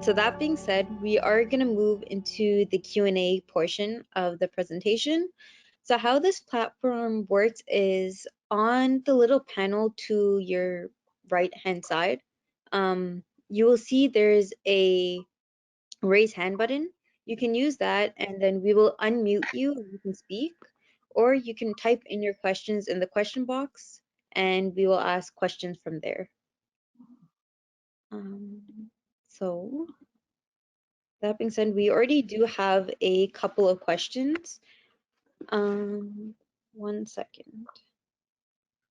So that being said, we are going to move into the Q&A portion of the presentation. So how this platform works is on the little panel to your right-hand side, you will see there's a raise hand button. You can use that and then we will unmute you and you can speak, or you can type in your questions in the question box and we will ask questions from there. So that being said, we already do have a couple of questions. 1 second.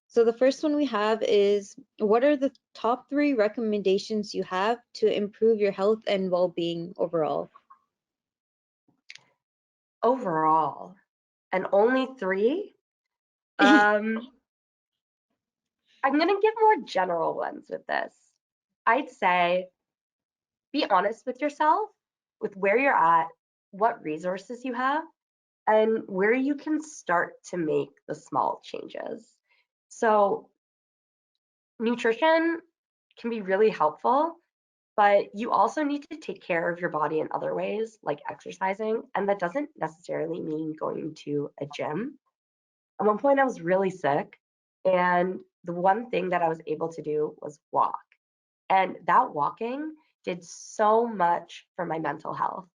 So the first one we have is, what are the top 3 recommendations you have to improve your health and well-being overall? Overall, and only 3? I'm going to give more general ones with this. I'd say be honest with yourself, with where you're at, what resources you have, and where you can start to make the small changes. So nutrition can be really helpful, but you also need to take care of your body in other ways, like exercising, and that doesn't necessarily mean going to a gym. At one point, I was really sick, and the one thing that I was able to do was walk. And that walking did so much for my mental health.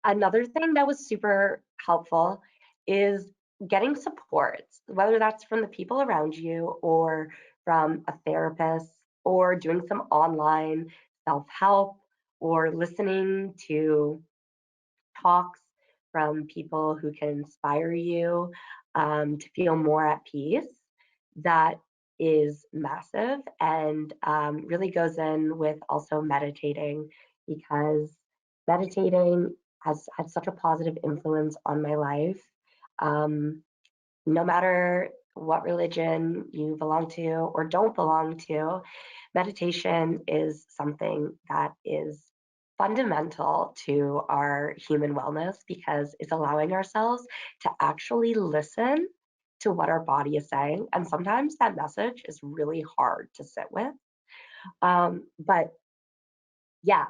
Another thing that was super helpful is getting support, whether that's from the people around you or from a therapist, or doing some online self-help, or listening to talks from people who can inspire you to feel more at peace. That is massive, and really goes in with also meditating, because meditating has had such a positive influence on my life. No matter what religion you belong to or don't belong to, meditation is something that is fundamental to our human wellness, because it's allowing ourselves to actually listen to what our body is saying. And sometimes that message is really hard to sit with. But yeah,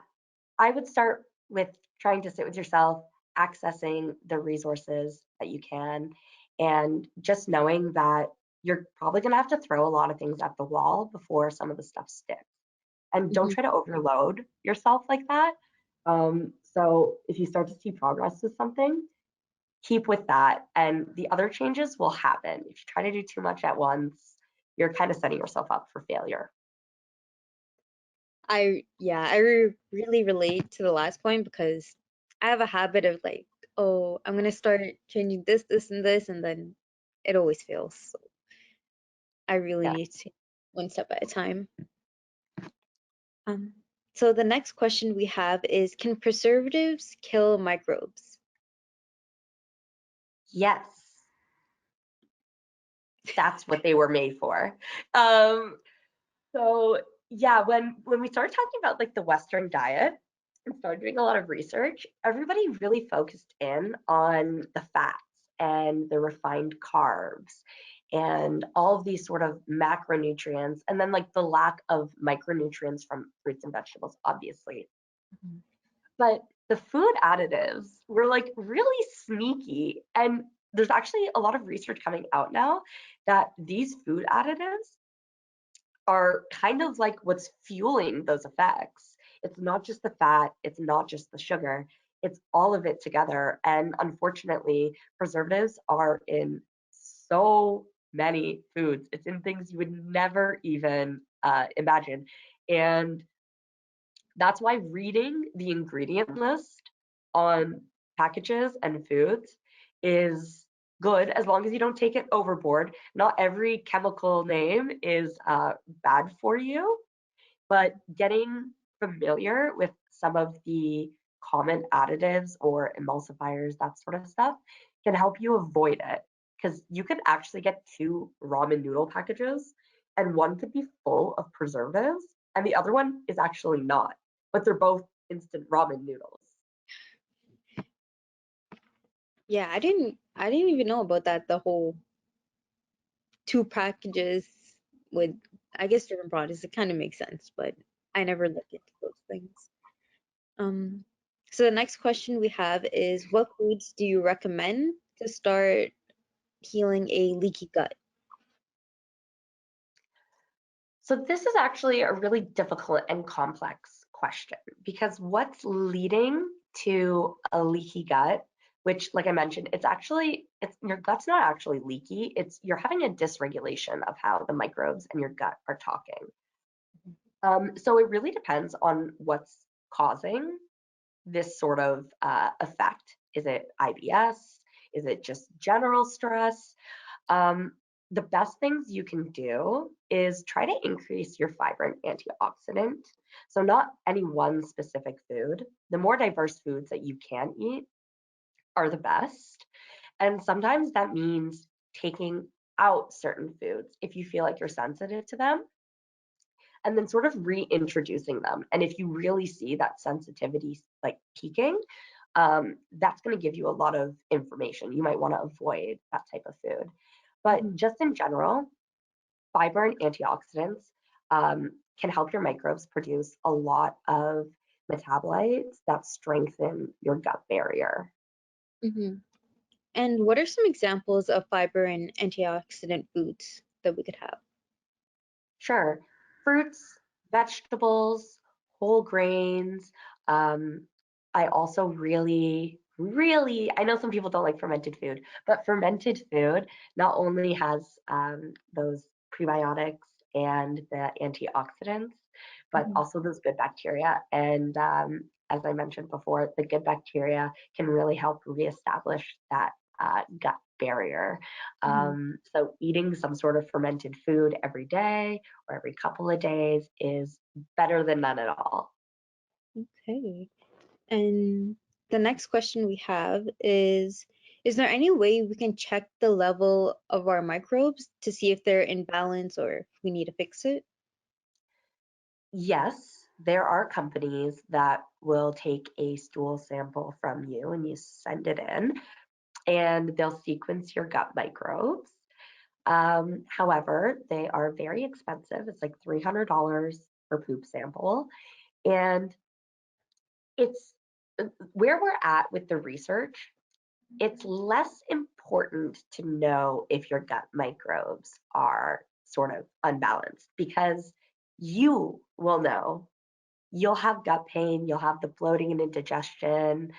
I would start with trying to sit with yourself, accessing the resources that you can, and just knowing that you're probably going to have to throw a lot of things at the wall before some of the stuff sticks. And don't try to overload yourself like that. So if you start to see progress with something, keep with that, and the other changes will happen. If you try to do too much at once, you're kind of setting yourself up for failure. I really relate to the last point, because I have a habit of like, oh, I'm gonna start changing this, this, and this, and then it always fails. So I really Yeah. need to one step at a time. So the next question we have is, can preservatives kill microbes? Yes, that's what they were made for. So yeah, when we started talking about like the Western diet and started doing a lot of research, everybody really focused in on the fats and the refined carbs and all of these sort of macronutrients, and then like the lack of micronutrients from fruits and vegetables, obviously. But the food additives were like really sneaky, and there's actually a lot of research coming out now that these food additives are kind of like what's fueling those effects. It's not just the fat, it's not just the sugar, it's all of it together. And unfortunately, preservatives are in so many foods. It's in things you would never even imagine. And that's why reading the ingredient list on packages and foods is good, as long as you don't take it overboard. Not every chemical name is bad for you, but getting familiar with some of the common additives or emulsifiers, that sort of stuff, can help you avoid it. Because you could actually get 2 ramen noodle packages, and one could be full of preservatives, and the other one is actually not, but they're both instant ramen noodles. Yeah, I didn't even know about that, the whole 2 packages with, I guess, different products. It kind of makes sense, but I never look into those things. Um, so the next question we have is, what foods do you recommend to start healing a leaky gut? So this is actually a really difficult and complex question because what's leading to a leaky gut, which like I mentioned, it's your gut's not actually leaky, it's you're having a dysregulation of how the microbes in your gut are talking. So it really depends on what's causing this sort of effect. Is it IBS? Is it just general stress? Um, the best things you can do is try to increase your fiber and antioxidant. So, not any one specific food. The more diverse foods that you can eat are the best. And sometimes that means taking out certain foods if you feel like you're sensitive to them and then sort of reintroducing them. And if you really see that sensitivity like peaking, that's going to give you a lot of information. You might want to avoid that type of food. But Mhm. just in general, fiber and antioxidants can help your microbes produce a lot of metabolites that strengthen your gut barrier. Mhm. And what are some examples of fiber and antioxidant foods that we could have? Sure. Fruits, vegetables, whole grains. Um, I also I know some people don't like fermented food, but fermented food not only has those prebiotics and the antioxidants, but Mhm. also those good bacteria. And as I mentioned before, the good bacteria can really help reestablish that gut barrier. Mhm. So eating some sort of fermented food every day or every couple of days is better than none at all. Okay. And the next question we have is there any way we can check the level of our microbes to see if they're in balance or if we need to fix it? Yes, there are companies that will take a stool sample from you and you send it in, and they'll sequence your gut microbes. However, they are very expensive. It's like $300 per poop sample. And it's where we're at with the research, it's less important to know if your gut microbes are sort of unbalanced because you will know. You'll have gut pain, you'll have the bloating and indigestion,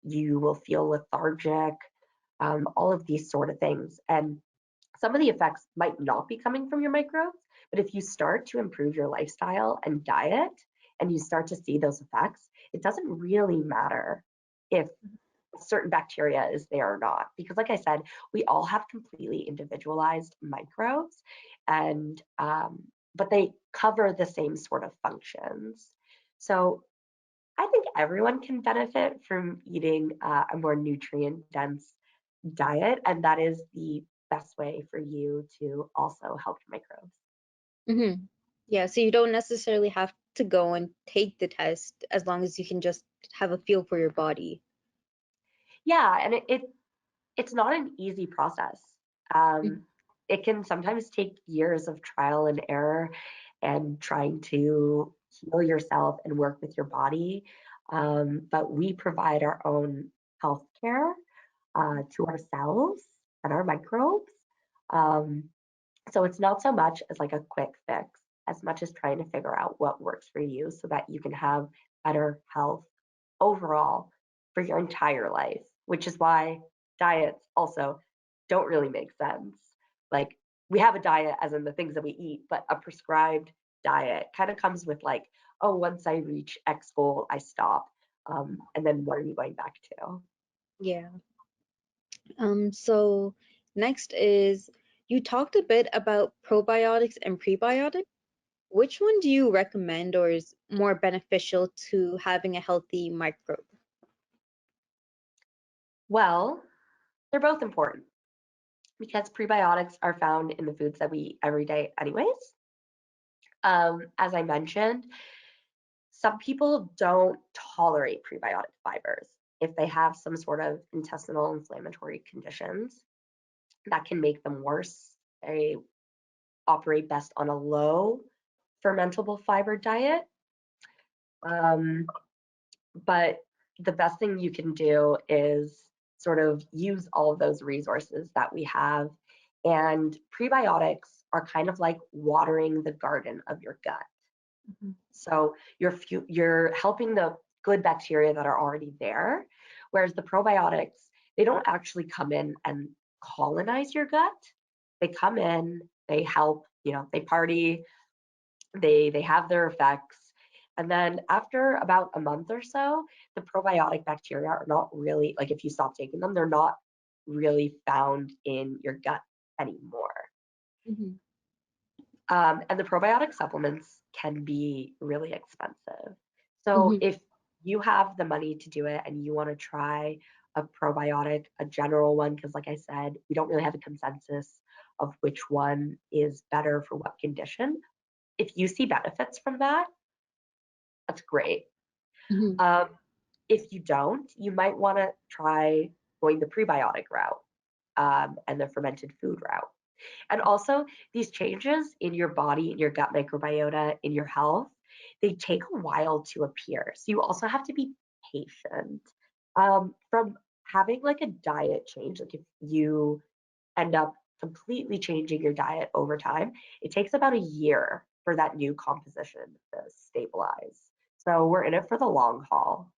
you will feel lethargic, all of these sort of things. And some of the effects might not be coming from your microbes, but if you start to improve your lifestyle and diet and you start to see those effects, it doesn't really matter if certain bacteria is there or not. Because, like I said, we all have completely individualized microbes, and but they cover the same sort of functions. So I think everyone can benefit from eating a more nutrient dense diet, and that is the best way for you to also help your microbes. Hmm. Yeah, so you don't necessarily have to go and take the test as long as you can just have a feel for your body. Yeah, and it's not an easy process. Um, Mhm. it can sometimes take years of trial and error and trying to heal yourself and work with your body. But we provide our own health care to ourselves and our microbes. Um, so it's not so much as like a quick fix, as much as trying to figure out what works for you so that you can have better health overall for your entire life, which is why diets also don't really make sense. Like we have a diet as in the things that we eat, but a prescribed diet kind of comes with like, oh, once I reach X goal, I stop. And then what are you going back to? Yeah. So next is you talked a bit about probiotics and prebiotics. Which one do you recommend or is more beneficial to having a healthy microbe? Well, they're both important because prebiotics are found in the foods that we eat every day, anyways. As I mentioned, some people don't tolerate prebiotic fibers if they have some sort of intestinal inflammatory conditions that can make them worse. They operate best on a low fermentable fiber diet. But the best thing you can do is sort of use all of those resources that we have. And prebiotics are kind of like watering the garden of your gut. Mhm. So you're helping the good bacteria that are already there, whereas the probiotics, they don't actually come in and colonize your gut. They come in, they help, they party, they have their effects. And then after about a month or so, the probiotic bacteria are not really, like if you stop taking them, they're not really found in your gut anymore. Mhm. And the probiotic supplements can be really expensive. So Mhm. if you have the money to do it and you want to try a probiotic, a general one, because like I said, we don't really have a consensus of which one is better for what condition. If you see benefits from that, that's great. Mhm. Um, if you don't, you might want to try going the prebiotic route and the fermented food route. And also, these changes in your body, in your gut microbiota, in your health, they take a while to appear. So you also have to be patient. From having like a diet change, like if you end up completely changing your diet over time, it takes about a year for that new composition to stabilize. So we're in it for the long haul.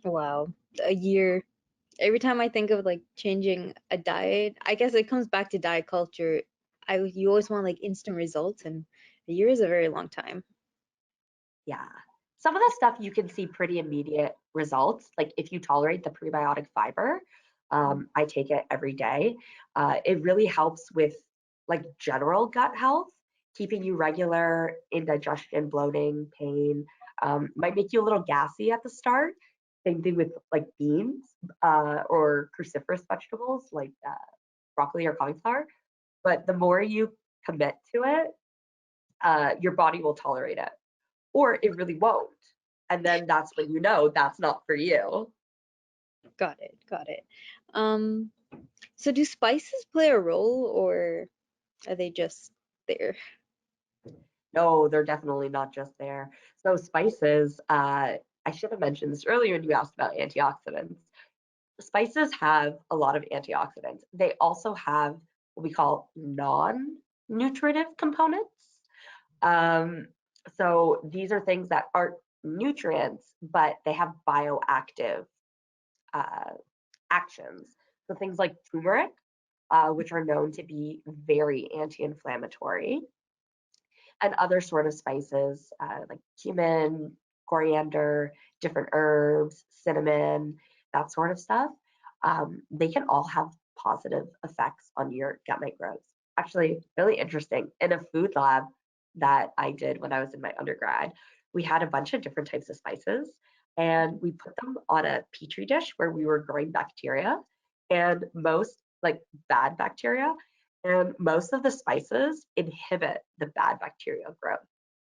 Wow. A year. Every time I think of like changing a diet, I guess it comes back to diet culture. You always want like instant results, and a year is a very long time. Yeah. Some of the stuff you can see pretty immediate results. Like if you tolerate the prebiotic fiber, I take it every day. It really helps with like general gut health, keeping you regular, indigestion, bloating, pain. Might make you a little gassy at the start. Same thing with like beans or cruciferous vegetables like broccoli or cauliflower. But the more you commit to it, your body will tolerate it, or it really won't. And then that's when you know that's not for you. Got it. Got it. Um, so do spices play a role, or are they just there? No, they're definitely not just there. So spices, I should have mentioned this earlier when you asked about antioxidants. Spices have a lot of antioxidants. They also have what we call non-nutritive components. Um, so these are things that aren't nutrients, but they have bioactive uh, actions. So things like turmeric, which are known to be very anti-inflammatory, and other sort of spices like cumin, coriander, different herbs, cinnamon, that sort of stuff. They can all have positive effects on your gut microbes. Actually, really interesting. In a food lab that I did when I was in my undergrad, we had a bunch of different types of spices and we put them on a petri dish where we were growing bacteria, and most like bad bacteria, and most of the spices inhibit the bad bacterial growth.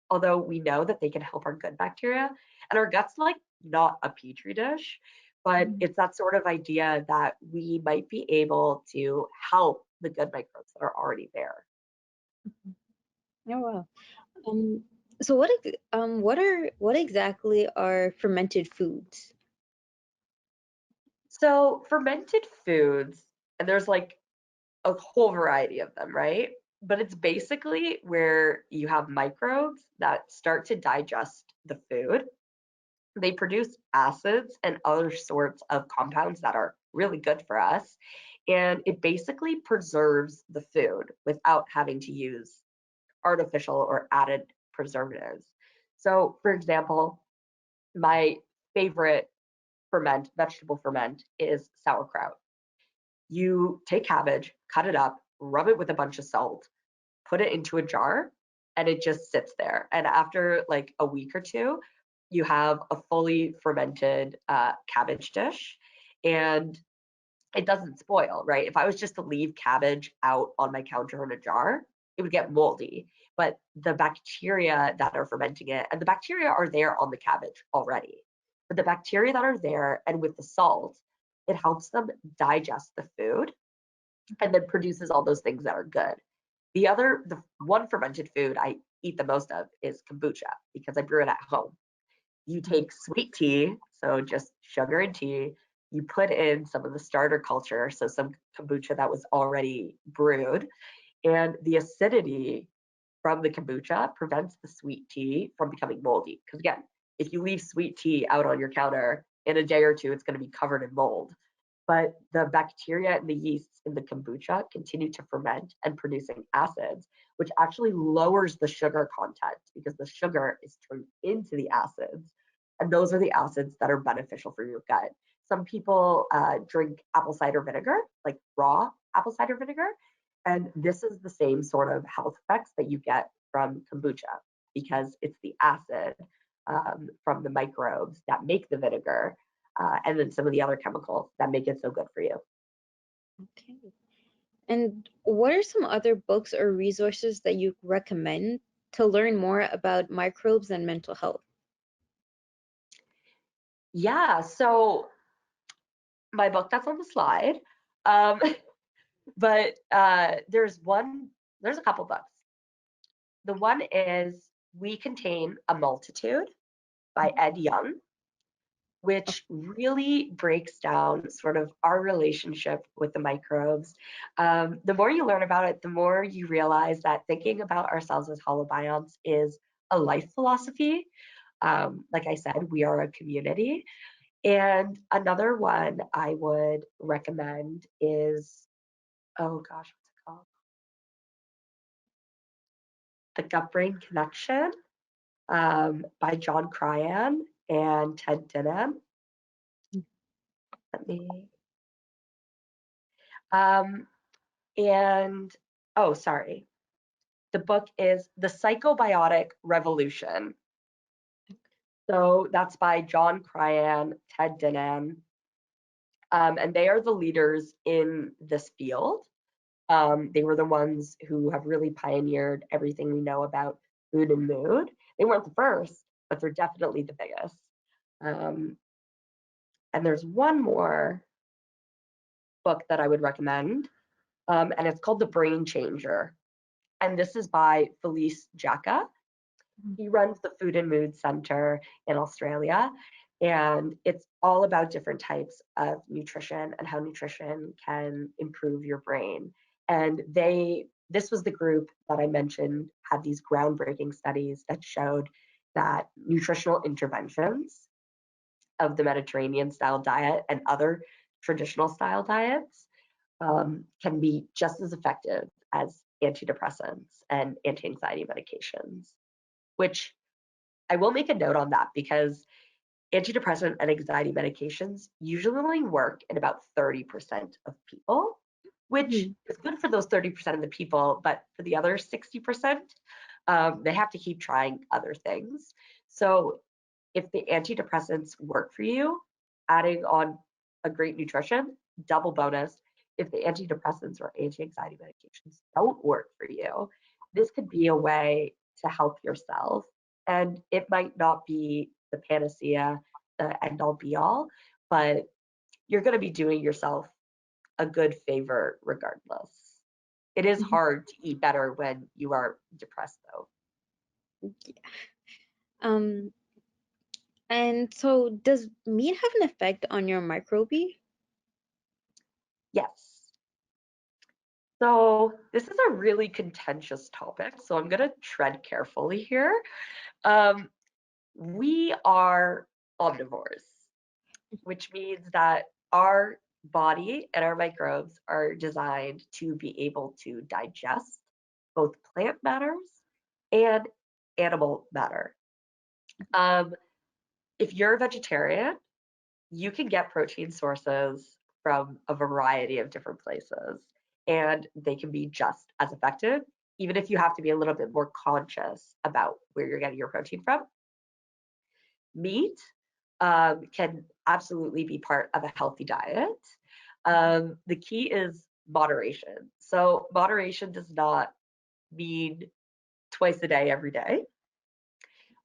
Although we know that they can help our good bacteria, and our gut's like not a petri dish, but Mhm. it's that sort of idea that we might be able to help the good microbes that are already there. Oh wow. Um, so what exactly are fermented foods? So fermented foods, and there's like a whole variety of them, right? But it's basically where you have microbes that start to digest the food. They produce acids and other sorts of compounds that are really good for us. And it basically preserves the food without having to use artificial or added preservatives. So, for example, my favorite vegetable ferment is sauerkraut. You take cabbage, cut it up, rub it with a bunch of salt, put it into a jar, and it just sits there. And after like a week or two, you have a fully fermented cabbage dish, and it doesn't spoil, right? If I was just to leave cabbage out on my counter in a jar, it would get moldy. But the bacteria that are fermenting it, and the bacteria are there on the cabbage already, but the bacteria that are there and with the salt, it helps them digest the food and then produces all those things that are good. The one fermented food I eat the most of is kombucha because I brew it at home. You take sweet tea, so just sugar and tea, you put in some of the starter culture, so some kombucha that was already brewed, and the acidity from the kombucha prevents the sweet tea from becoming moldy. Because again, if you leave sweet tea out on your counter in a day or two, it's going to be covered in mold. But the bacteria and the yeasts in the kombucha continue to ferment and producing acids, which actually lowers the sugar content because the sugar is turned into the acids. And those are the acids that are beneficial for your gut. Some people drink apple cider vinegar, like raw apple cider vinegar, and this is the same sort of health effects that you get from kombucha because it's the acid from the microbes that make the vinegar and then some of the other chemicals that make it so good for you. Okay. And what are some other books or resources that you recommend to learn more about microbes and mental health? Yeah, so my book that's on the slide, um, but there's a couple books. The one is We Contain a Multitude by Ed Young, which really breaks down sort of our relationship with the microbes. The more you learn about it, the more you realize that thinking about ourselves as holobionts is a life philosophy. Like I said, we are a community. And another one I would recommend is, oh gosh, what's it called? The Gut Brain Connection by John Cryan and Ted Dinham. Let me, um, and oh, sorry. The book is The Psychobiotic Revolution. So that's by John Cryan, Ted Dinham, and they are the leaders in this field. They were the ones who have really pioneered everything we know about food and mood. They weren't the first, but they're definitely the biggest. Um, and there's one more book that I would recommend, and it's called The Brain Changer. And this is by Felice Jacka. He runs the Food and Mood Center in Australia, and it's all about different types of nutrition and how nutrition can improve your brain. And this was the group that I mentioned had these groundbreaking studies that showed that nutritional interventions of the Mediterranean style diet and other traditional style diets can be just as effective as antidepressants and anti-anxiety medications, which I will make a note on that because antidepressant and anxiety medications usually only work in about 30% of people, which is good for those 30% of the people, but for the other 60%, they have to keep trying other things. So if the antidepressants work for you, adding on a great nutrition, double bonus. If the antidepressants or anti-anxiety medications don't work for you, this could be a way to help yourself. And it might not be the panacea, the end all be all, but you're going to be doing yourself a good favor regardless. It is hard to eat better when you are depressed, though. Yeah. Um, and so does meat have an effect on your microbe? Yes. So this is a really contentious topic, so I'm going to tread carefully here. We are omnivores, which means that our body and our microbes are designed to be able to digest both plant matters and animal matter. If you're a vegetarian, you can get protein sources from a variety of different places, and they can be just as effective, even if you have to be a little bit more conscious about where you're getting your protein from. Meat can absolutely be part of a healthy diet. The key is moderation. So moderation does not mean twice a day, every day.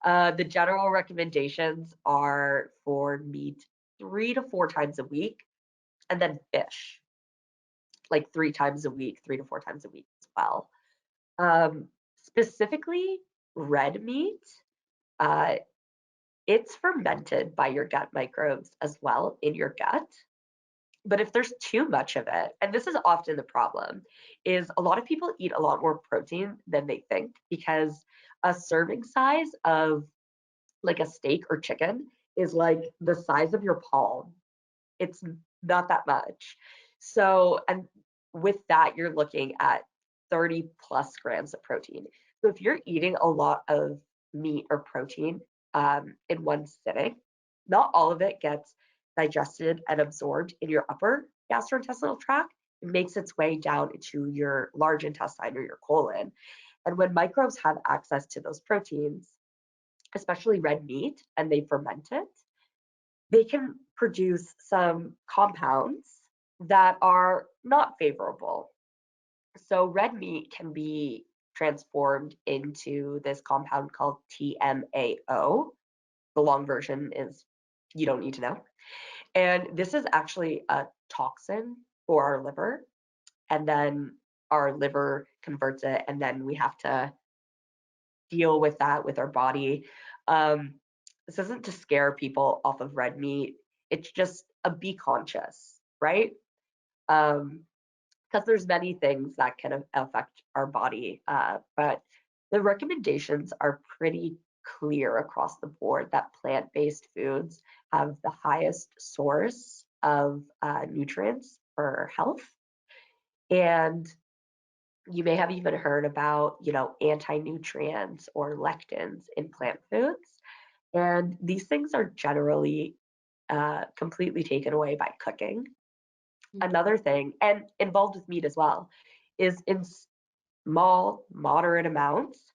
The general recommendations are for meat 3 to 4 times a week, and then fish like 3 times a week, 3 to 4 times a week as well. Specifically, red meat, uh, it's fermented by your gut microbes as well in your gut. But if there's too much of it, and this is often the problem, is a lot of people eat a lot more protein than they think, because a serving size of like a steak or chicken is like the size of your palm. It's not that much. So, and with that, you're looking at 30 plus grams of protein. So if you're eating a lot of meat or protein in one sitting, not all of it gets digested and absorbed in your upper gastrointestinal tract. It makes its way down into your large intestine or your colon. And when microbes have access to those proteins, especially red meat, and they ferment it, they can produce some compounds that are not favorable. So red meat can be transformed into this compound called TMAO. The long version is you don't need to know. And this is actually a toxin for our liver. And then our liver converts it, and then we have to deal with that with our body. Um, this isn't to scare people off of red meat. It's just a be conscious, right? Because there's many things that can affect our body, but the recommendations are pretty clear across the board that plant-based foods have the highest source of nutrients for health. And you may have even heard about, anti-nutrients or lectins in plant foods. And these things are generally completely taken away by cooking. Another thing, and involved with meat as well, is in small, moderate amounts,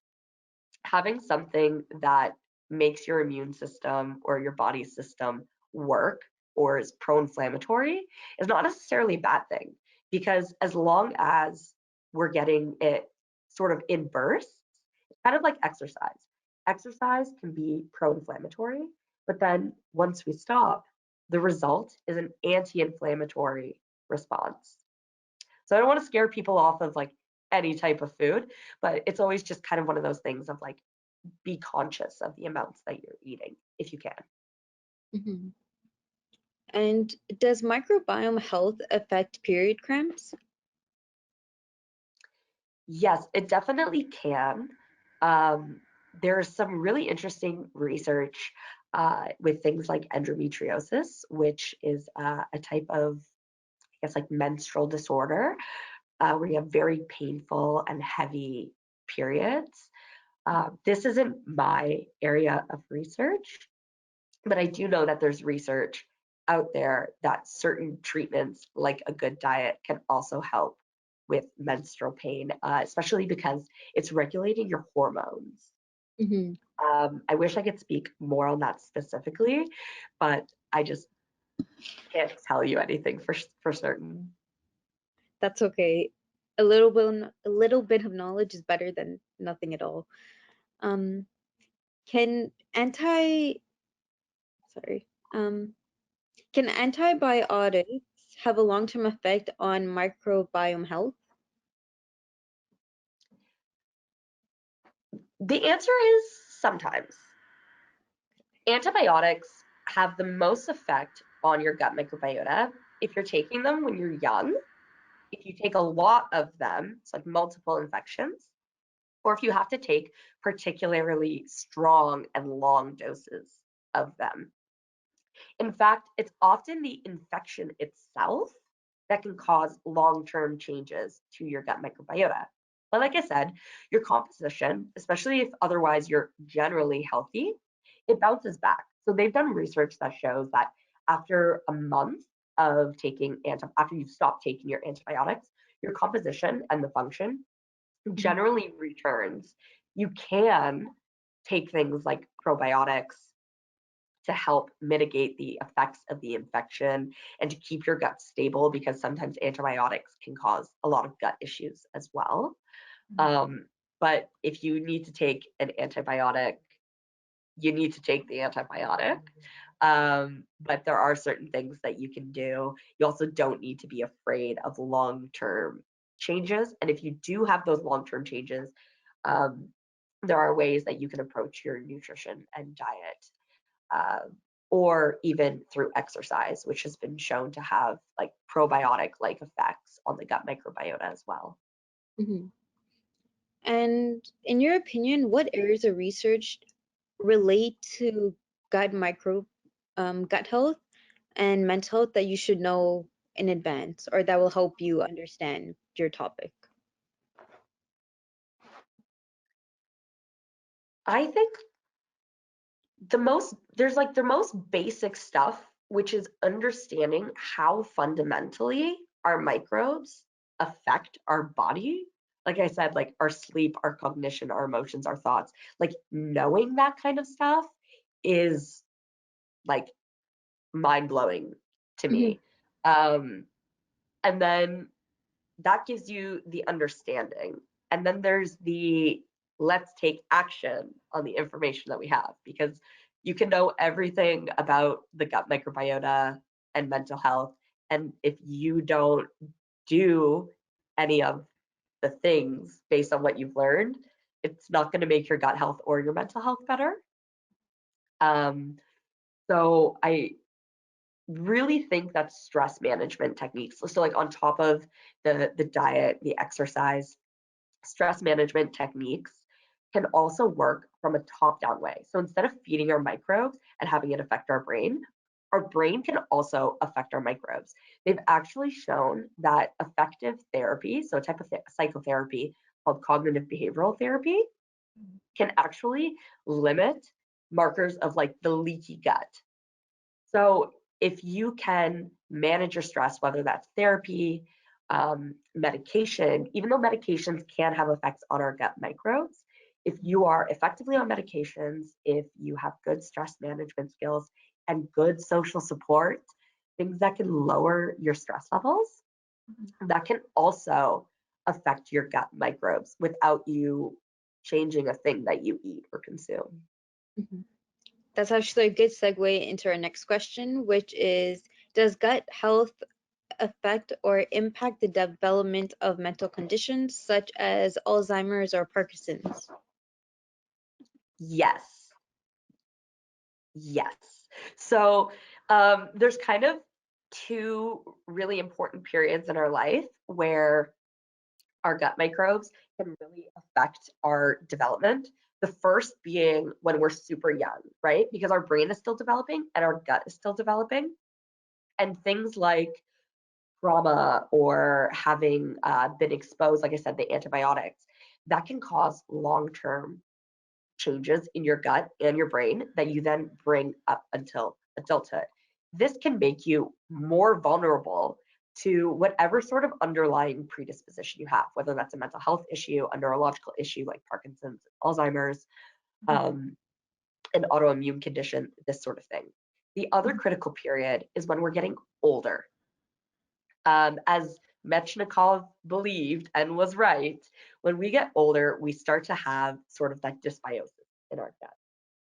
having something that makes your immune system or your body system work or is pro-inflammatory is not necessarily a bad thing, because as long as we're getting it sort of in bursts, it's kind of like exercise. Exercise can be pro-inflammatory, but then once we stop, the result is an anti-inflammatory response. So I don't want to scare people off of like any type of food, but it's always just kind of one of those things of like, be conscious of the amounts that you're eating if you can. Mm-hmm. And does microbiome health affect period cramps? Yes, it definitely can. Um, there's some really interesting research with things like endometriosis, which is a type of, I guess, like menstrual disorder where you have very painful and heavy periods. This isn't my area of research, but I do know that there's research out there that certain treatments, like a good diet, can also help with menstrual pain, especially because it's regulating your hormones. Mm-hmm. I wish I could speak more on that specifically, but I just can't tell you anything for certain. That's okay. A little bit of knowledge is better than nothing at all. Um, can anti sorry. Can antibiotics have a long-term effect on microbiome health? The answer is sometimes. Antibiotics have the most effect on your gut microbiota if you're taking them when you're young, if you take a lot of them, it's like multiple infections, or if you have to take particularly strong and long doses of them. In fact, it's often the infection itself that can cause long-term changes to your gut microbiota. But like I said, your composition, especially if otherwise you're generally healthy, it bounces back. So they've done research that shows that after a month of taking after you've stopped taking your antibiotics, your composition and the function generally returns. You can take things like probiotics to help mitigate the effects of the infection and to keep your gut stable, because sometimes antibiotics can cause a lot of gut issues as well. Um, but if you need to take an antibiotic, you need to take the antibiotic. But there are certain things that you can do. You also don't need to be afraid of long-term changes. And if you do have those long-term changes, um, there are ways that you can approach your nutrition and diet, uh, or even through exercise, which has been shown to have like probiotic-like effects on the gut microbiota as well. Mhm. And in your opinion, what areas of research relate to gut micro gut health and mental health that you should know in advance or that will help you understand your topic? I think there's like the most basic stuff, which is understanding how fundamentally our microbes affect our body. Like I said, like our sleep, our cognition, our emotions, our thoughts, like knowing that kind of stuff is like mind blowing to Mhm. me. And then that gives you the understanding. And then there's the let's take action on the information that we have, because you can know everything about the gut microbiota and mental health. And if you don't do any of the things based on what you've learned, it's not going to make your gut health or your mental health better. So I really think that stress management techniques, so like on top of the diet, the exercise, stress management techniques can also work from a top-down way. So instead of feeding our microbes and having it affect our brain can also affect our microbes. They've actually shown that effective therapy, so a type of psychotherapy called cognitive behavioral therapy, can actually limit markers of like the leaky gut. So if you can manage your stress, whether that's therapy, medication, even though medications can have effects on our gut microbes, if you are effectively on medications, if you have good stress management skills and good social support, things that can lower your stress levels, that can also affect your gut microbes without you changing a thing that you eat or consume. Mhm. That's actually a good segue into our next question, which is, does gut health affect or impact the development of mental conditions such as Alzheimer's or Parkinson's? Yes. Yes. So there's kind of two really important periods in our life where our gut microbes can really affect our development. The first being when we're super young, right? Because our brain is still developing and our gut is still developing. And things like trauma or having been exposed, like I said, the antibiotics, that can cause long term changes in your gut and your brain that you then bring up until adulthood. This can make you more vulnerable to whatever sort of underlying predisposition you have, whether that's a mental health issue, a neurological issue like Parkinson's, Alzheimer's, Mhm. um, an autoimmune condition, this sort of thing. The other critical period is when we're getting older. As Mechnikov believed and was right, when we get older, we start to have sort of that dysbiosis in our gut.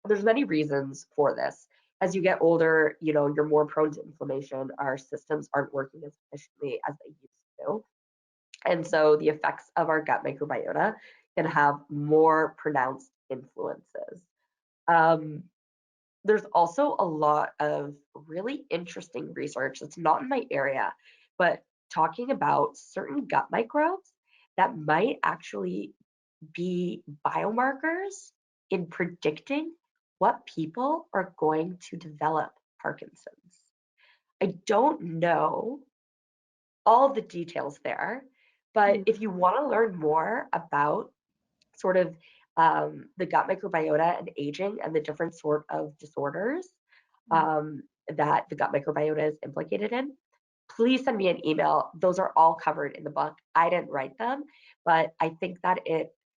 There's many reasons for this. As you get older, you're more prone to inflammation. Our systems aren't working as efficiently as they used to. And so the effects of our gut microbiota can have more pronounced influences. Um, there's also a lot of really interesting research that's not in my area, but talking about certain gut microbes that might actually be biomarkers in predicting what people are going to develop Parkinson's. I don't know all the details there, but Mhm. if you want to learn more about sort of the gut microbiota and aging and the different sort of disorders that the gut microbiota is implicated in, please send me an email. Those are all covered in the book. I didn't write them, but I think that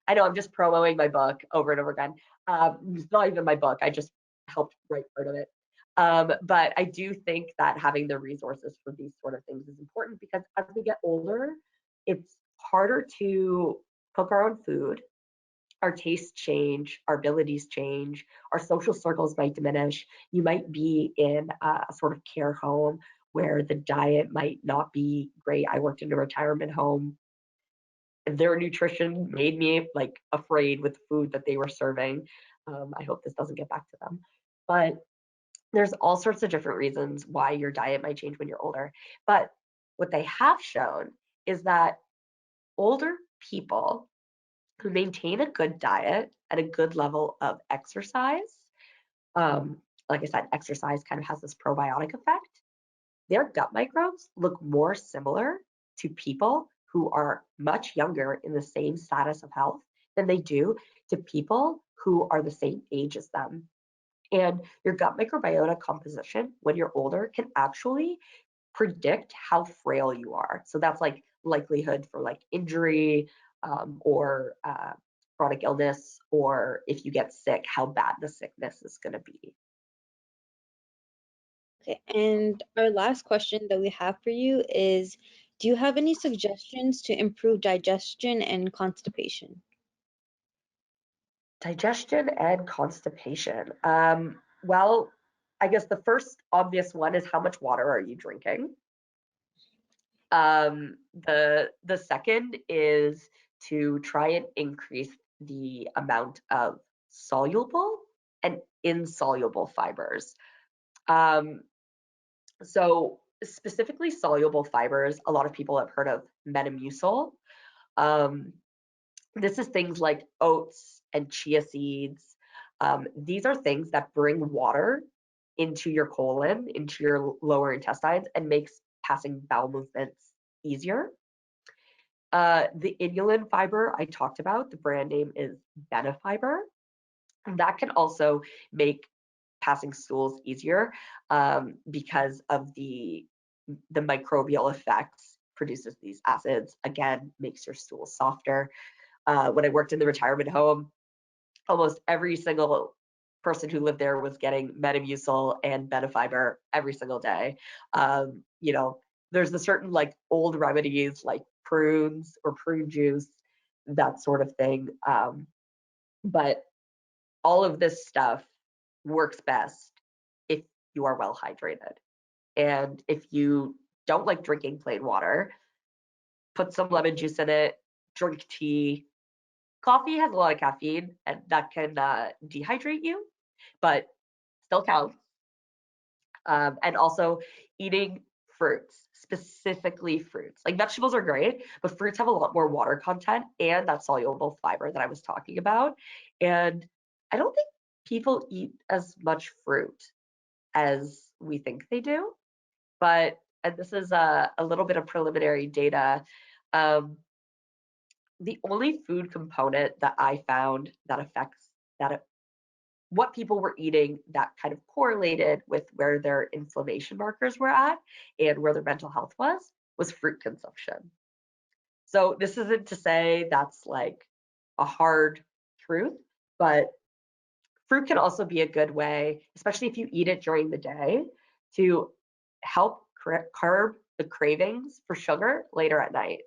I know I'm just promoting my book over and over again. It's not even my book. I just helped write part of it. But I do think that having the resources for these sort of things is important, because as we get older, it's harder to cook our own food. Our tastes change, our abilities change, our social circles might diminish. You might be in a sort of care home where the diet might not be great. I worked in a retirement home their nutrition made me like afraid with the food that they were serving. I hope this doesn't get back to them. But there's all sorts of different reasons why your diet might change when you're older. But what they have shown is that older people who maintain a good diet and a good level of exercise, um, like I said, exercise kind of has this probiotic effect. Their gut microbes look more similar to people who are much younger in the same status of health than they do to people who are the same age as them. And your gut microbiota composition when you're older can actually predict how frail you are. So that's like likelihood for like injury, or chronic illness, or if you get sick, how bad the sickness is going to be. Okay, and our last question that we have for you is, do you have any suggestions to improve digestion and constipation? Digestion and constipation. Well, I guess the first obvious one is how much water are you drinking? The second is to try and increase the amount of soluble and insoluble fibers. Um, so specifically soluble fibers, a lot of people have heard of Metamucil. Um, this is things like oats and chia seeds. These are things that bring water into your colon, into your lower intestines, and makes passing bowel movements easier. The inulin fiber I talked about, the brand name is Benefiber. And that can also make passing stools easier, because of the microbial effects, produces these acids, again, makes your stool softer. When I worked in the retirement home, almost every single person who lived there was getting Metamucil and Benefiber every single day. You know, there's a certain like old remedies like prunes or prune juice, that sort of thing. But all of this stuff works best if you are well hydrated. And if you don't like drinking plain water, put some lemon juice in it, drink tea. Coffee has a lot of caffeine and that can dehydrate you, but still counts. And also eating fruits, specifically fruits. Like vegetables are great, but fruits have a lot more water content and that soluble fiber that I was talking about. And I don't think people eat as much fruit as we think they do. But, and this is a little bit of preliminary data, um, the only food component that I found that affects that what people were eating that kind of correlated with where their inflammation markers were at and where their mental health was fruit consumption. So this isn't to say that's like a hard truth, but fruit can also be a good way, especially if you eat it during the day, to help curb the cravings for sugar later at night.